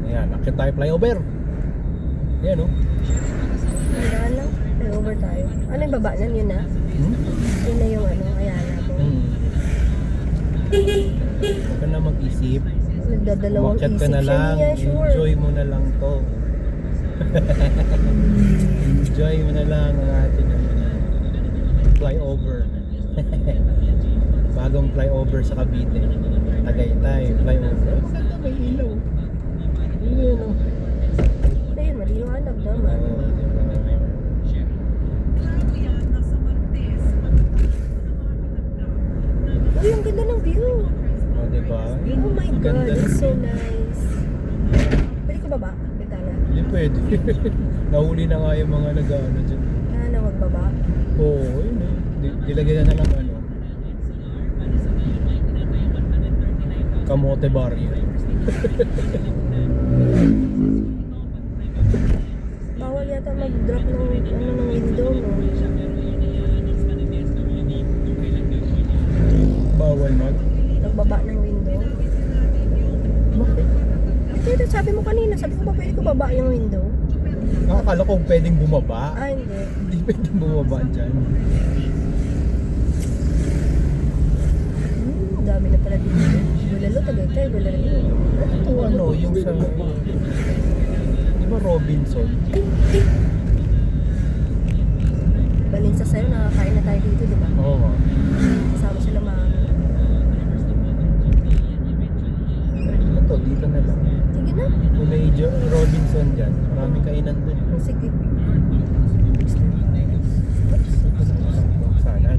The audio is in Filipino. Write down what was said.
Ayan, akit tayo flyover. Ayan, oh. Hanggang lang. Over tayo. Ano yung baba nan? Yun na? Yun na yung ano, Ayala mo. Huwag ka na mag-isip. Nagdadalawang Umakyat isip ka na siya lang. niya, sure. Enjoy mo na lang to. Enjoy mo na lang ang ating flyover. Bagong flyover sa Cavite. Tagaytay, flyover. Maganda, may ilaw. Ayun, oh. Ayun, maliwanag naman. Uy, ang ganda ng view. Oh, diba? Oh my God, Ganda. it's so nice. Pwede ka baba? Bintana? Hindi pwede. Nahuli na nga yung mga nag-ano dyan. Na magbaba? Oo, yun eh. Dilagyan na lang ano. Kamote barrio. Bawal yata mag-drop ng, ano, ng window, no? Bawal mag. Nagbaba ng window. Bakit? Ito, sabi mo kanina, sabi ko ba pwede ko baba yung window? Akala ko pwedeng bumaba. Ah, hindi. Hindi pwedeng bumaba dyan. Dami na pala dito. Bulalo, Tagaytay, bulalo. Ito ano, yung sa... Di ba Robinson? Balinsa sa'yo, nakakain na tayo dito, di ba? Oo. Kasama sila mga... Ito, dito na lang. Sige na. Kung may Robinson dyan, maraming kainan dun. Sige. Sana.